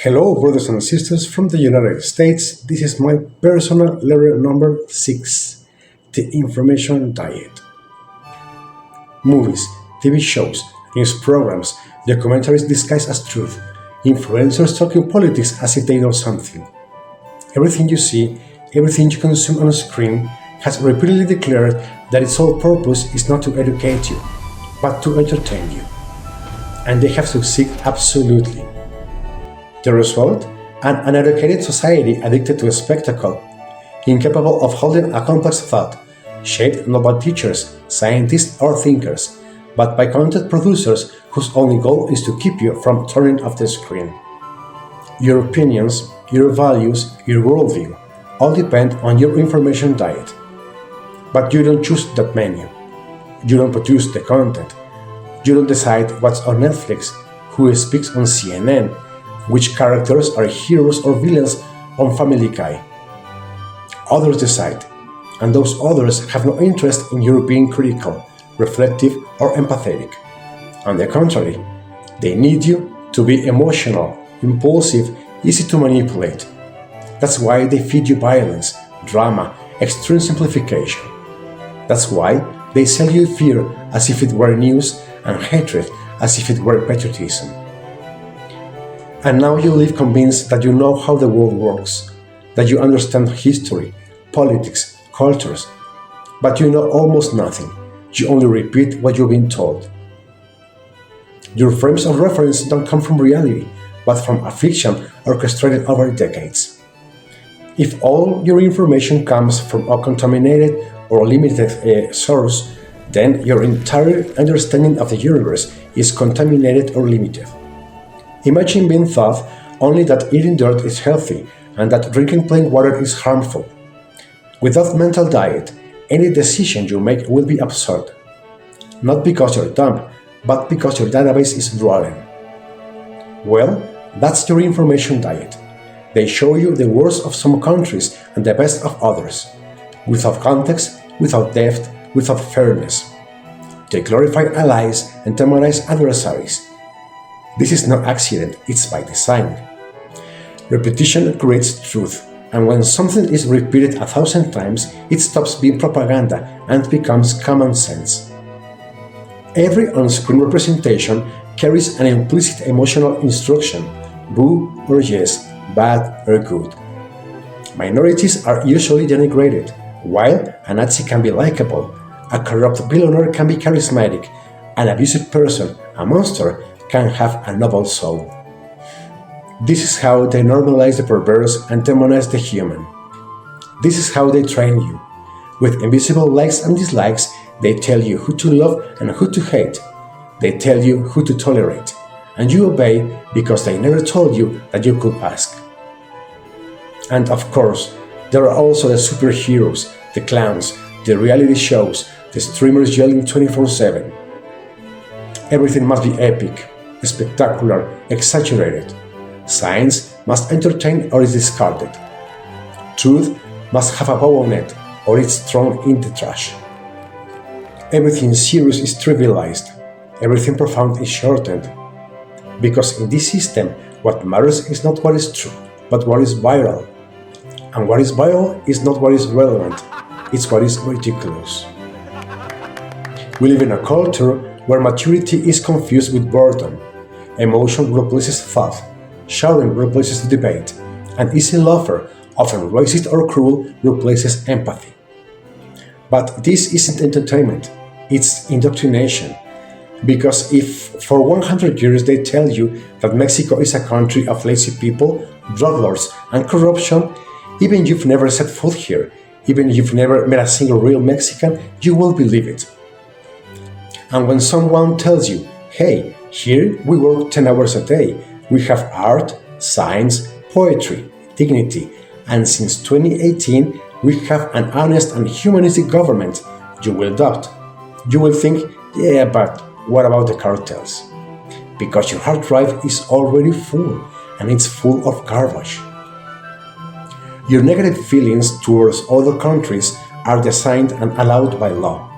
Hello, brothers and sisters from the United States. This is my personal letter number 6, the information diet. Movies, TV shows, news programs, documentaries disguised as truth, influencers talking politics as if they know something. Everything you see, everything you consume on a screen has repeatedly declared that its sole purpose is not to educate you, but to entertain you. And they have succeeded absolutely. The result? An uneducated society addicted to a spectacle, incapable of holding a complex thought, shaped not by teachers, scientists, or thinkers, but by content producers whose only goal is to keep you from turning off the screen. Your opinions, your values, your worldview all depend on your information diet. But you don't choose that menu. You don't produce the content. You don't decide what's on Netflix, who speaks on CNN, which characters are heroes or villains on Family Guy. Others decide, and those others have no interest in your being critical, reflective, or empathetic. On the contrary, they need you to be emotional, impulsive, easy to manipulate. That's why they feed you violence, drama, extreme simplification. That's why they sell you fear as if it were news and hatred as if it were patriotism. And now you live convinced that you know how the world works, that you understand history, politics, cultures, but you know almost nothing. You only repeat what you've been told. Your frames of reference don't come from reality, but from a fiction orchestrated over decades. If all your information comes from a contaminated or limited source, then your entire understanding of the universe is contaminated or limited. Imagine being taught only that eating dirt is healthy and that drinking plain water is harmful. Without mental diet, any decision you make will be absurd. Not because you're dumb, but because your database is rotten. Well, that's your information diet. They show you the worst of some countries and the best of others, without context, without depth, without fairness. They glorify allies and demonize adversaries. This is no accident, it's by design. Repetition creates truth, and when something is repeated 1,000 times, it stops being propaganda and becomes common sense. Every on-screen representation carries an implicit emotional instruction, boo or yes, bad or good. Minorities are usually denigrated, while a Nazi can be likable, a corrupt billionaire can be charismatic, an abusive person, a monster, can have a noble soul. This is how they normalize the perverse and demonize the human. This is how they train you. With invisible likes and dislikes, they tell you who to love and who to hate. They tell you who to tolerate, and you obey because they never told you that you could ask. And of course, there are also the superheroes, the clowns, the reality shows, the streamers yelling 24/7. Everything must be epic, spectacular, exaggerated. Science must entertain or is discarded. Truth must have a bow on it or it's thrown in the trash. Everything serious is trivialized. Everything profound is shortened. Because in this system, what matters is not what is true, but what is viral. And what is viral is not what is relevant, it's what is ridiculous. We live in a culture where maturity is confused with boredom. Emotion replaces thought, shouting replaces debate, and easy laughter, often racist or cruel, replaces empathy. But this isn't entertainment, it's indoctrination. Because if for 100 years they tell you that Mexico is a country of lazy people, drug lords, and corruption, even if you've never set foot here, even if you've never met a single real Mexican, you will believe it. And when someone tells you, hey, here we work 10 hours a day, we have art, science, poetry, dignity, and since 2018 we have an honest and humanistic government, you will doubt. You will think, yeah, but what about the cartels? Because your hard drive is already full, and it's full of garbage. Your negative feelings towards other countries are designed and allowed by law.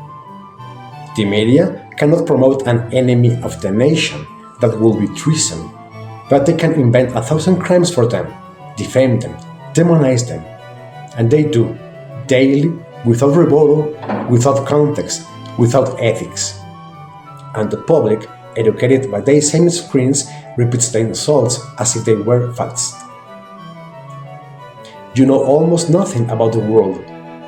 The media cannot promote an enemy of the nation, that will be treason. But they can invent 1,000 crimes for them, defame them, demonize them. And they do, daily, without rebuttal, without context, without ethics. And the public, educated by these same screens, repeats the insults as if they were facts. You know almost nothing about the world.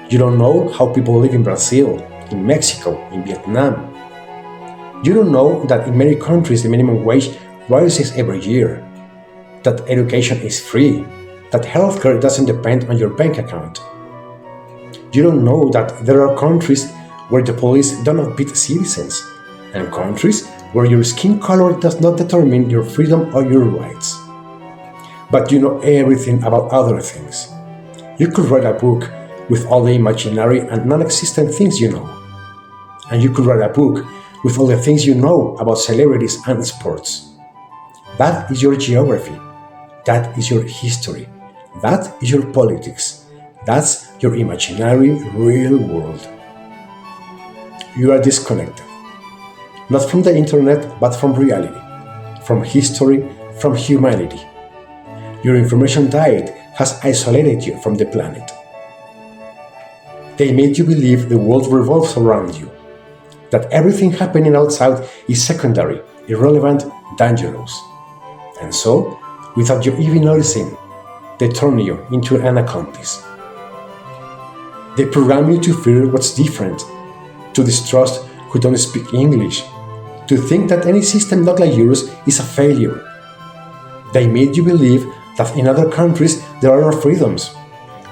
You don't know how people live in Brazil, in Mexico, in Vietnam. You don't know that in many countries the minimum wage rises every year, that education is free, that healthcare doesn't depend on your bank account. You don't know that there are countries where the police do not beat citizens, and countries where your skin color does not determine your freedom or your rights. But you know everything about other things. You could write a book with all the imaginary and non-existent things you know. And you could write a book with all the things you know about celebrities and sports. That is your geography. That is your history. That is your politics. That's your imaginary real world. You are disconnected. Not from the internet, but from reality, from history, from humanity. Your information diet has isolated you from the planet. They made you believe the world revolves around you, that everything happening outside is secondary, irrelevant, dangerous. And so, without you even noticing, they turn you into an accomplice. They program you to fear what's different, to distrust who don't speak English, to think that any system not like yours is a failure. They made you believe that in other countries there are no freedoms,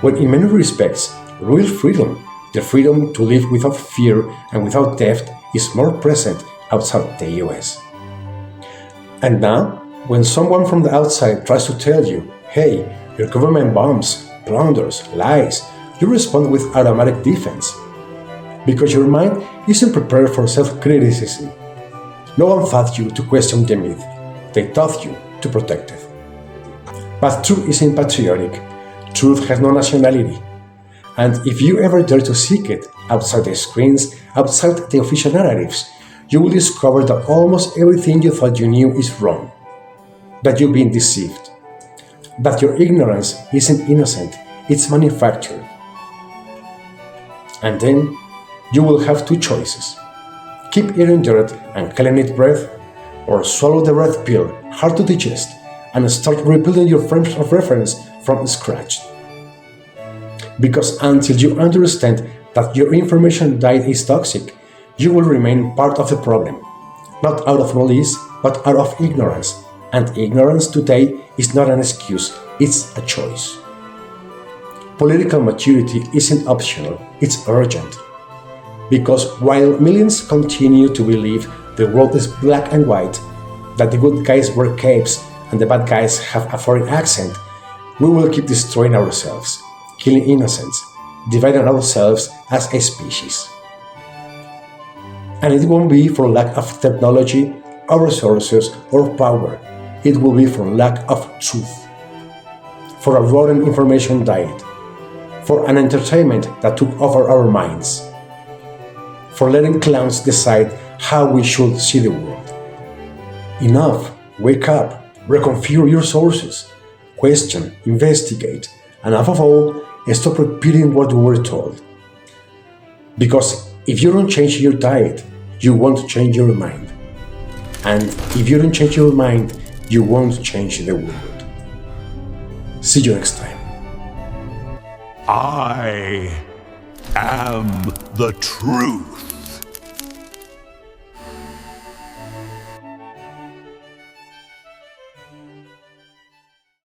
when in many respects, real freedom, the freedom to live without fear and without debt, is more present outside the US. And now, when someone from the outside tries to tell you, hey, your government bombs, blunders, lies, you respond with automatic defense. Because your mind isn't prepared for self-criticism. No one taught you to question the myth. They taught you to protect it. But truth isn't patriotic. Truth has no nationality. And if you ever dare to seek it outside the screens, outside the official narratives, you will discover that almost everything you thought you knew is wrong. That you've been deceived. That your ignorance isn't innocent, it's manufactured. And then you will have two choices. Keep eating dirt and calling it breath, or swallow the red pill, hard to digest, and start rebuilding your frames of reference from scratch. Because until you understand that your information diet is toxic, you will remain part of the problem, not out of malice, but out of ignorance. And ignorance today is not an excuse, it's a choice. Political maturity isn't optional, it's urgent. Because while millions continue to believe the world is black and white, that the good guys wear capes and the bad guys have a foreign accent, we will keep destroying ourselves, killing innocents, dividing ourselves as a species. And it won't be for lack of technology, or resources, or power. It will be for lack of truth. For a rotten information diet. For an entertainment that took over our minds. For letting clowns decide how we should see the world. Enough. Wake up. Reconfigure your sources. Question. Investigate. And above all, stop repeating what you were told. Because if you don't change your diet, you won't change your mind. And if you don't change your mind, you won't change the world. See you next time. I am the truth.